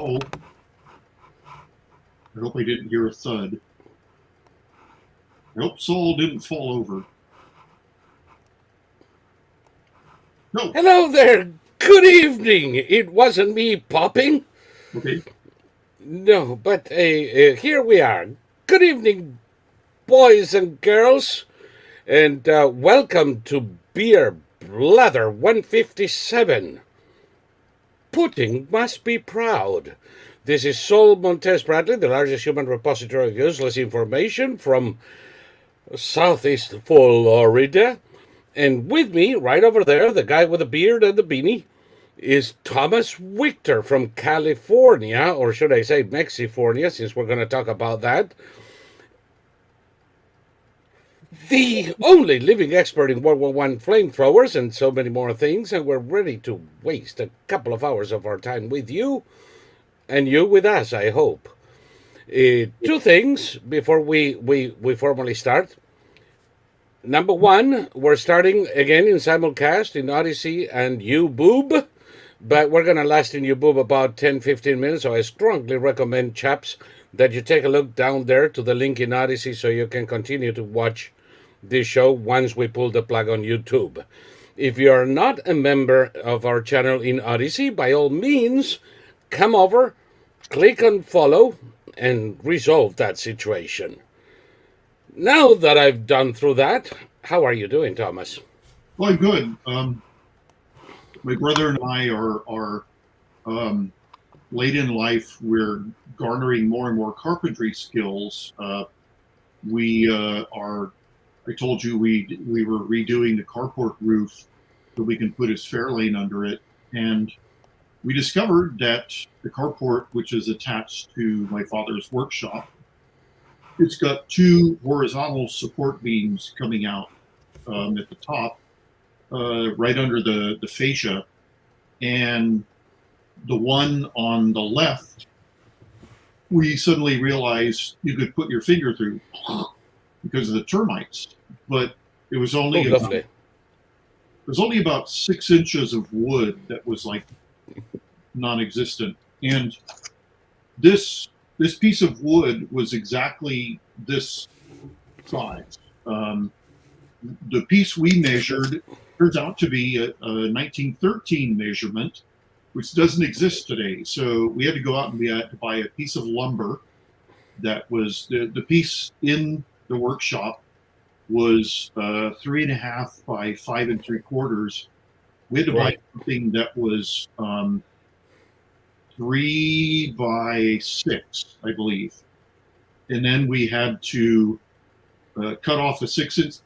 hope. I hope I didn't hear a thud. I hope Saul didn't fall over. No. Hello there. Good evening. It wasn't me popping. Okay. No, but here we are. Good evening, boys and girls, and welcome to Beer Blather 157. Putin must be proud. This is Saul Montes-Bradley, the largest human repository of useless information from Southeast Florida. And with me, right over there, the guy with the beard and the beanie, is Thomas Wictor from California, or should I say Mexifornia, since we're going to talk about that. The only living expert in World War I flamethrowers and so many more things, and we're ready to waste a couple of hours of our time with you, and you with us, I hope. Two things before we formally start. Number one, we're starting again in simulcast in Odysee and YouBoob, but we're going to last in YouBoob about 10-15 minutes, so I strongly recommend, chaps, that you take a look down there to the link in Odysee so you can continue to watch this show once we pull the plug on YouTube. If you are not a member of our channel in Odysee, by all means, come over, click on follow, and resolve that situation. Now that I've done through that, how are you doing, Thomas? Well, I'm good. My brother and I are late in life. We're garnering more and more carpentry skills. We are. I told you we were redoing the carport roof so we can put his Fairlane under it, and we discovered that the carport, which is attached to my father's workshop, it's got two horizontal support beams coming out at the top, right under the fascia. And the one on the left, we suddenly realized you could put your finger through because of the termites. But it was only about 6 inches of wood that was like non-existent. And this piece of wood was exactly this size. The piece we measured turns out to be a 1913 measurement, which doesn't exist today. So we had to go out and buy a piece of lumber that was the piece in the workshop was 3.5 by 5 3/4. We had to buy something that was 3 by 6, I believe. And then we had to cut off a 6-inch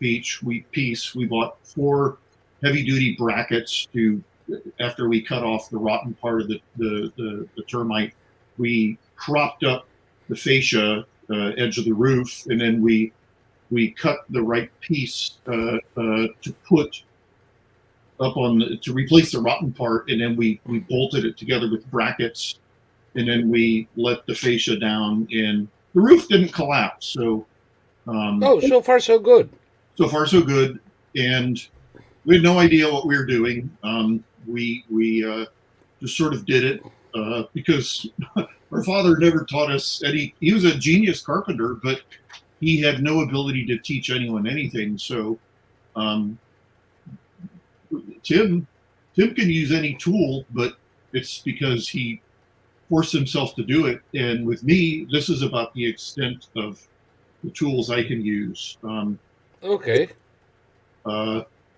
piece. We bought 4 heavy-duty brackets after we cut off the rotten part of the termite. We cropped up the fascia edge of the roof, and then we cut the right piece to put up to replace the rotten part, and then we bolted it together with brackets, and then we let the fascia down, and the roof didn't collapse. So so far so good. So far so good, and we had no idea what we were doing. We just sort of did it because our father never taught us any. He was a genius carpenter, but he had no ability to teach anyone anything. So Tim can use any tool, but it's because he forced himself to do it. And with me, this is about the extent of the tools I can use. Okay.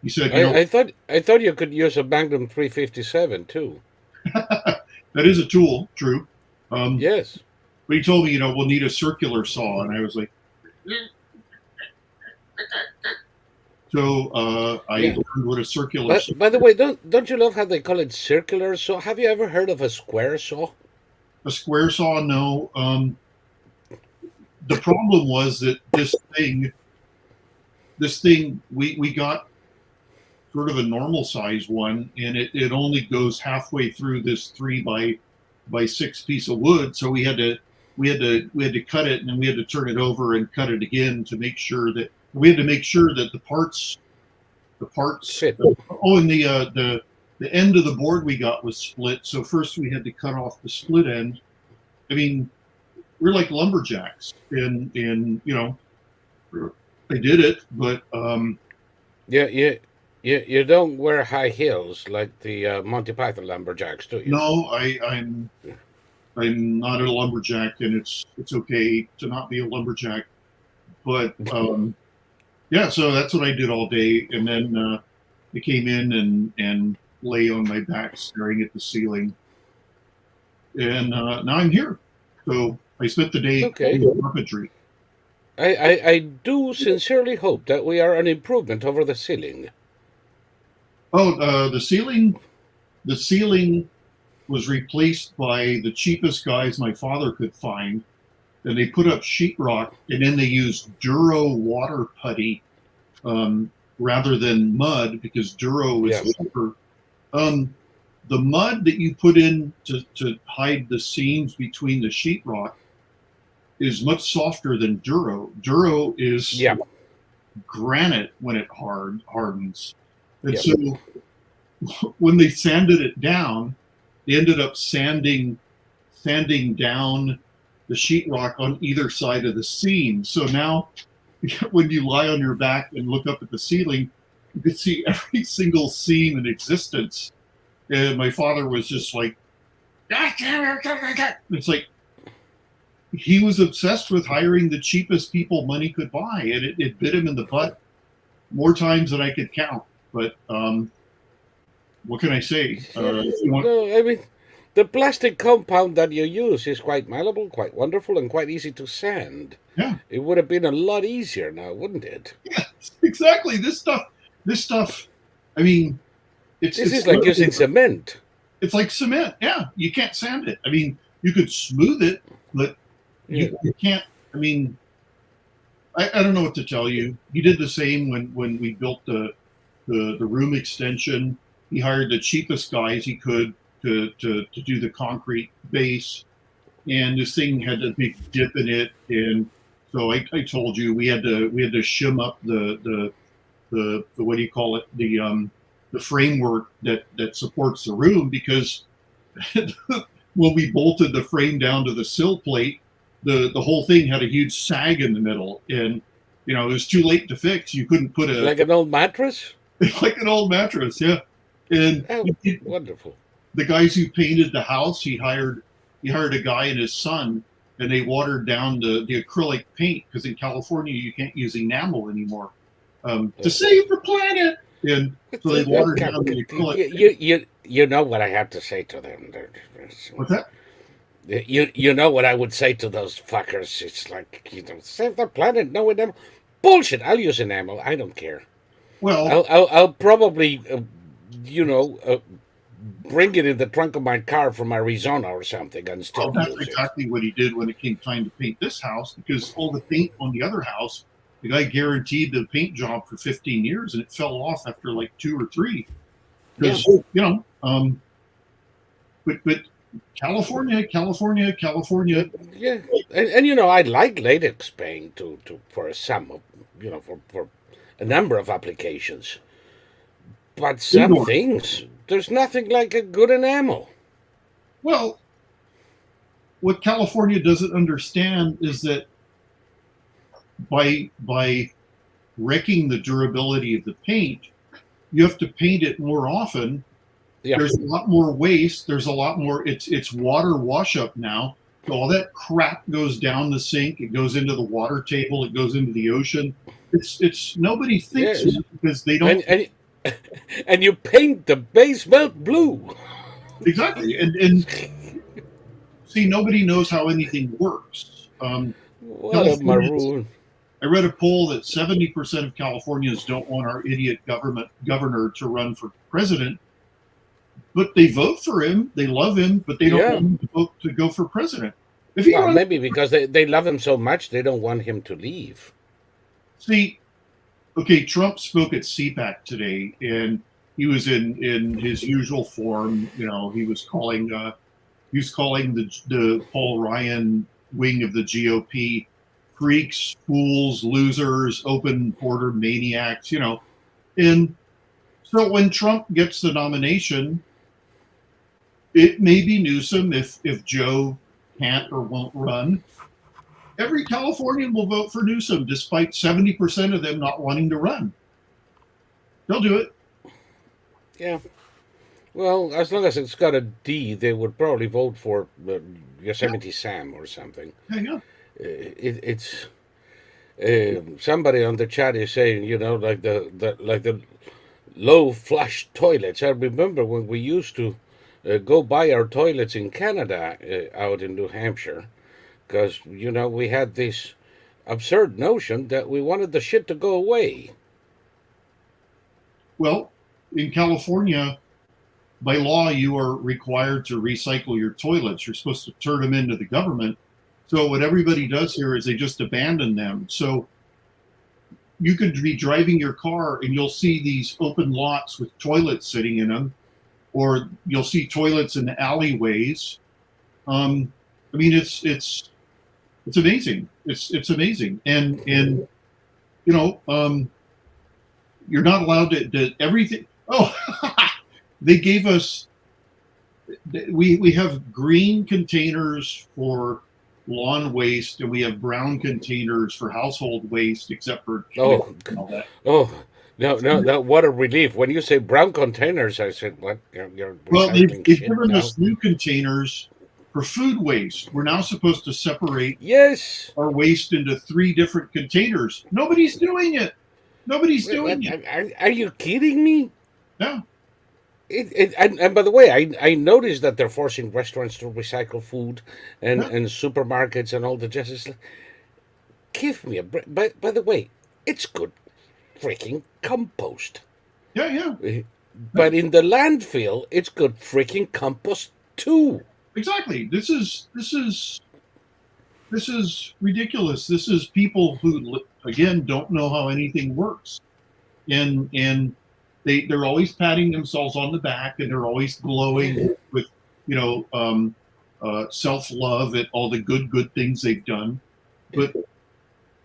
He said, I thought you could use a Magnum 357 too. That is a tool, true. Yes. But he told me, we'll need a circular saw, and I was like, so I learned what a circular saw. By the way, don't you love how they call it circular saw? Have you ever heard of a square saw? A square saw, no. The problem was that this thing, we got sort of a normal size one, and it only goes halfway through this 3 by 6 piece of wood. So we had to cut it, and then we had to turn it over and cut it again to make sure that the parts fit. And the end of the board we got was split. So first we had to cut off the split end, I mean, we're like lumberjacks, and I did it, but You don't wear high heels like the Monty Python lumberjacks, do you? no, I'm not a lumberjack, and it's okay to not be a lumberjack. But yeah, so that's what I did all day, and then I came in and lay on my back, staring at the ceiling, and now I'm here. So I spent the day Okay. doing carpentry. I do sincerely hope that we are an improvement over the ceiling. Oh, the ceiling was replaced by the cheapest guys my father could find, and they put up sheetrock, and then they used Duro water putty rather than mud because Duro is Yeah. cheaper. Um, the mud that you put in to hide the seams between the sheetrock is much softer than Duro. Duro is Yeah. granite when it hardens, and Yeah. so when they sanded it down, they ended up sanding down the sheetrock on either side of the seam. So now, when you lie on your back and look up at the ceiling, you can see every single seam in existence. And my father was just like, it's like he was obsessed with hiring the cheapest people money could buy, and it bit him in the butt more times than I could count. But what can I say? No, I mean, the plastic compound that you use is quite malleable, quite wonderful, and quite easy to sand. Yeah, It would have been a lot easier now, wouldn't it? yeah, exactly. This stuff. I mean, This is like using cement. it's like cement. Yeah, you can't sand it. I mean, you could smooth it, but Yeah. you can't. I mean, I don't know what to tell you. He did the same when we built the room extension. He hired the cheapest guys he could to do the concrete base, and this thing had a big dip in it, and so I told you we had to shim up the what do you call it, the framework that supports the room, because when we bolted the frame down to the sill plate, the whole thing had a huge sag in the middle, and it was too late to fix. You couldn't put Like an old mattress? like an old mattress, yeah. And Oh, wonderful. the guys who painted the house, he hired a guy and his son, and they watered down the acrylic paint, because in California you can't use enamel anymore to save the planet. And so they watered down the acrylic. You know what I have to say to them. What's that? You know what I would say to those fuckers. It's like, save the planet, no enamel. Bullshit, I'll use enamel. I don't care. Well, I'll probably, bring it in the trunk of my car from Arizona or something and still that's use it. exactly what he did when it came time to paint this house, because all the paint on the other house, the guy guaranteed the paint job for 15 years, and it fell off after like 2 or 3. Because but California. Yeah, and I like latex paint to for some of for a number of applications, but some Indoor. things there's nothing like a good enamel. Well, what California doesn't understand is that by wrecking the durability of the paint, you have to paint it more often. Yeah. There's a lot more waste. There's a lot more. It's water wash up now. So all that crap goes down the sink. It goes into the water table. It goes into the ocean. It's nobody thinks Yes. because they don't And you paint the basement blue. exactly. And see, nobody knows how anything works. What a maroon. I read a poll that 70% of Californians don't want our idiot governor to run for president, but they vote for him. They love him, but they don't want him to vote to go for president. If he Well, runs, maybe because they love him so much they don't want him to leave. see, okay, Trump spoke at CPAC today, and he was in his usual form. He was calling the Paul Ryan wing of the GOP freaks, fools, losers, open border maniacs. And so when Trump gets the nomination, it may be Newsom if Joe can't or won't run, every Californian will vote for Newsom, despite 70% of them not wanting to run. They'll do it. Yeah. Well, as long as it's got a D, they would probably vote for Yosemite Sam or something. Yeah. It's somebody on the chat is saying, like the low flush toilets. I remember when we used to go buy our toilets in Canada out in New Hampshire, because we had this absurd notion that we wanted the shit to go away. Well, in California, by law, you are required to recycle your toilets. You're supposed to turn them into the government. So what everybody does here is they just abandon them. So you could be driving your car and you'll see these open lots with toilets sitting in them, or you'll see toilets in the alleyways. I mean, it's amazing. It's amazing, and you're not allowed to everything. Oh, they gave us. We have green containers for lawn waste, and we have brown containers for household waste, except for all that. No, what a relief. When you say brown containers, I said, what? You're Well, they've shit given now? us new containers for food waste. We're now supposed to separate Yes. our waste into 3 different containers. Nobody's doing it. Nobody's doing it. Are you kidding me? Yeah. And by the way, I noticed that they're forcing restaurants to recycle food and supermarkets and all the justice. Give me a break. By the way, it's good freaking compost. Yeah. But in the landfill, it's good freaking compost too. Exactly. This is ridiculous. This is people who, again, don't know how anything works, and they're always patting themselves on the back, and they're always glowing with self-love at all the good things they've done. But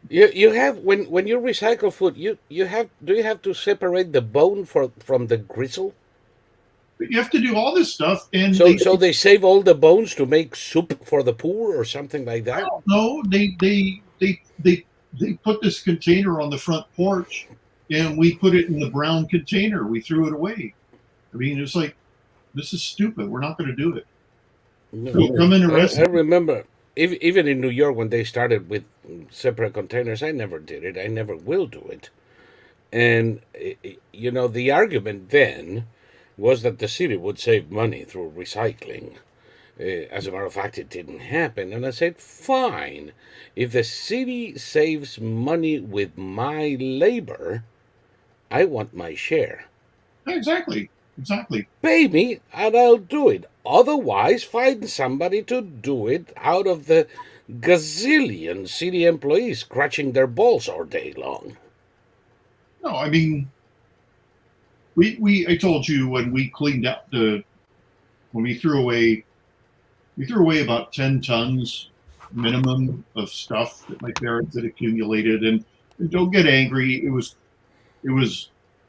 you have when you recycle food, do you have to separate the bone from the gristle? you have to do all this stuff, and so they save all the bones to make soup for the poor or something like that. No, they put this container on the front porch, and we put it in the brown container. We threw it away. I mean, it's like, this is stupid. We're not going to do it. No. So come in and arrest I remember even in New York when they started with separate containers. I never did it. I never will do it. And the argument then was that the city would save money through recycling. As a matter of fact, it didn't happen. And I said, fine. If the city saves money with my labor, I want my share. Exactly. Pay me and I'll do it. Otherwise, find somebody to do it out of the gazillion city employees scratching their balls all day long. No, I mean, I told you when we cleaned up when we threw away about 10 tons minimum of stuff that my parents had accumulated, and don't get angry. It was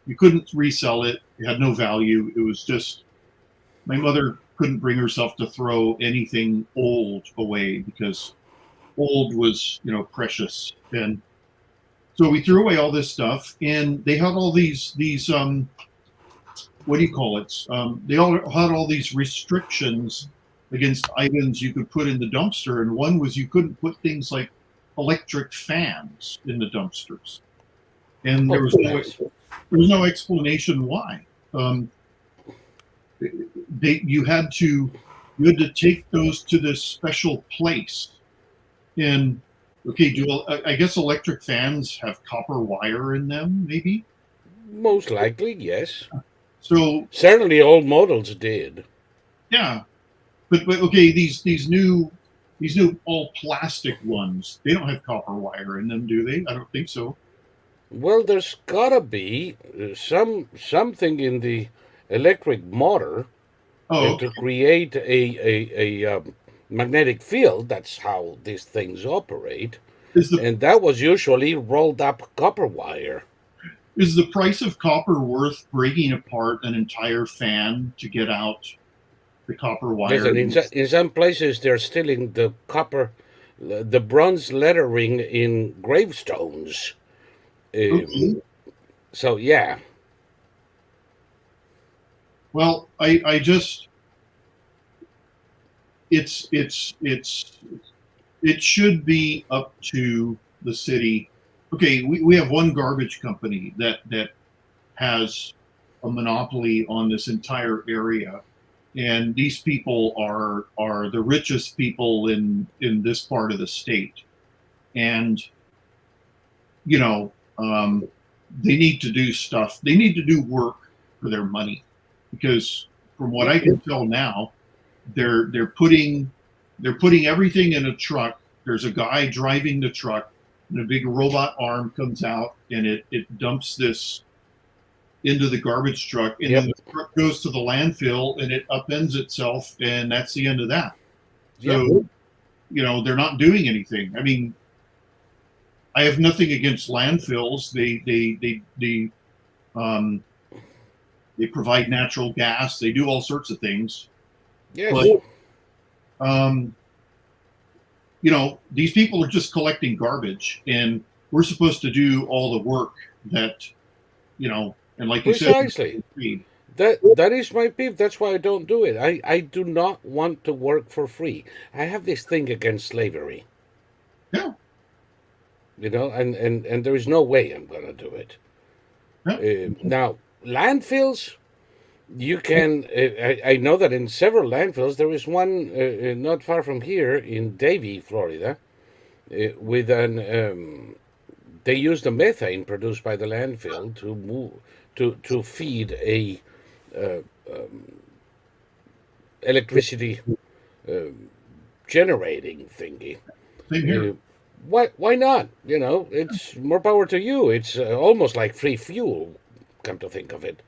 you couldn't resell it. It had no value. It was just, my mother couldn't bring herself to throw anything old away because old was, precious. And so we threw away all this stuff, and they had all these what do you call it? They all had all these restrictions against items you could put in the dumpster, and one was you couldn't put things like electric fans in the dumpsters, and there was no explanation why. You had to take those to this special place, and I guess electric fans have copper wire in them, maybe. Most likely, yes. So certainly old models did. Yeah. But okay, these new all plastic ones, they don't have copper wire in them, do they? I don't think so. Well, there's gotta be something in the electric motor to create a magnetic field. That's how these things operate, and that was usually rolled up copper wire. Is the price of copper worth breaking apart an entire fan to get out the copper wire. Listen, in some places they're stealing the copper, the bronze lettering in gravestones. Okay. So yeah, Well, I just it's it should be up to the city. Okay, we have one garbage company that has a monopoly on this entire area, and these people are the richest people in this part of the state, and you know they need to do stuff. They need to do work for their money, because from what I can tell now, they're putting everything in a truck. There's a guy driving the truck, and a big robot arm comes out, and it dumps this into the garbage truck, and then the truck goes to the landfill, and it upends itself, and that's the end of that. So, they're not doing anything. I mean, I have nothing against landfills. They provide natural gas. They do all sorts of things. yes. But these people are just collecting garbage, and we're supposed to do all the work that, and like you Precisely. said, That is my peeve. That's why I don't do it. I do not want to work for free. I have this thing against slavery. yeah, And there is no way I'm gonna do it. yeah, Now, landfills, you can. I know that in several landfills, there is one not far from here in Davie, Florida, with an. They use the methane produced by the landfill to move to feed a electricity generating thingy. same here. Why not? It's more power to you. It's almost like free fuel, come to think of it.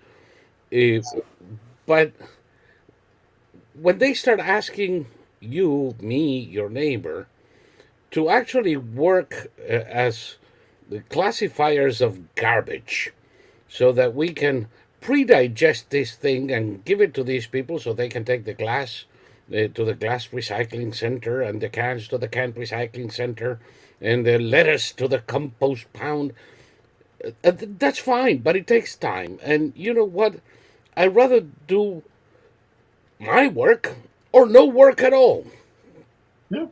But when they start asking you, me, your neighbor, to actually work as the classifiers of garbage so that we can pre-digest this thing and give it to these people so they can take the glass to the glass recycling center, and the cans to the can recycling center, and the lettuce to the compost pound. That's fine, but it takes time. And you know what? I'd rather do my work or no work at all Yeah.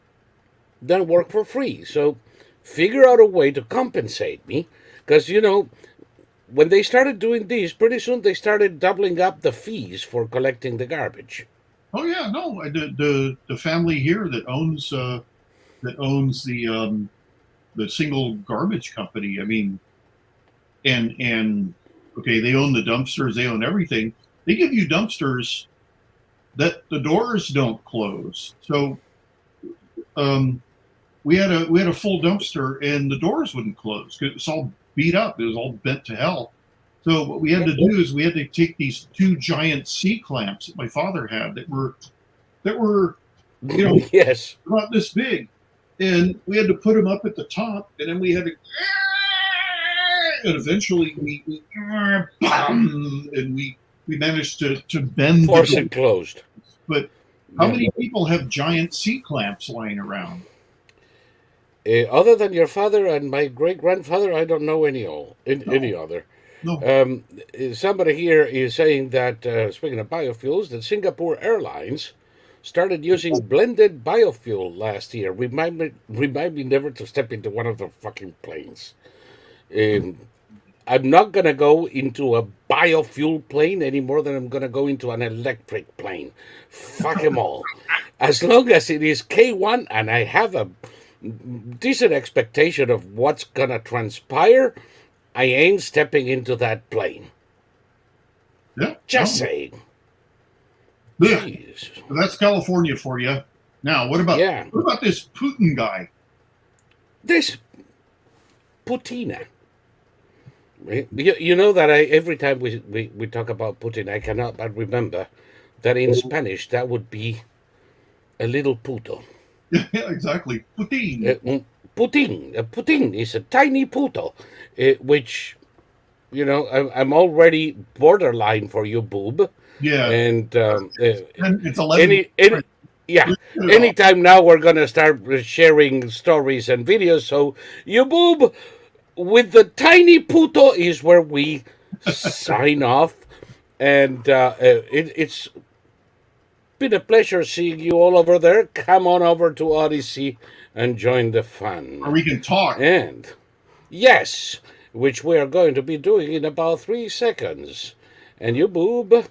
than work for free. So figure out a way to compensate me, because when they started doing this, pretty soon they started doubling up the fees for collecting the garbage. Oh yeah, no, the family here that owns the single garbage company. I mean, and okay, they own the dumpsters, they own everything. They give you dumpsters that the doors don't close. So we had a full dumpster, and the doors wouldn't close because it's all beat up. It was all bent to hell. So what we had to do is we had to take these two giant C clamps that my father had that were Yes. about this big, and we had to put them up at the top, and then we had to, and eventually we managed to bend Force it closed. But how many people have giant C clamps lying around? Other than your father and my great grandfather, I don't know any other. No. Somebody here is saying that, speaking of biofuels, that Singapore Airlines started using blended biofuel last year. Remind me never to step into one of the fucking planes. I'm not going to go into a biofuel plane any more than I'm going to go into an electric plane. Fuck them all. As long as it is K1 and I have a decent expectation of what's going to transpire, I ain't stepping into that plane. Yeah. Just saying. Yeah. Jeez. So that's California for you. Now, what about this Putin guy? This Putina. You know that every time we talk about Putin, I cannot but remember that in Spanish that would be a little puto. Yeah, exactly. Putin. Putin is a tiny puto, which I'm already borderline for you, boob. Yeah, And it's 11. yeah, Get it off. anytime now we're gonna start sharing stories and videos. So you boob with the tiny puto is where we sign off, and it's been a pleasure seeing you all over there. Come on over to Odyssey and join the Or fun. we can talk. And yes, which we are going to be doing in about 3 seconds. And you boob,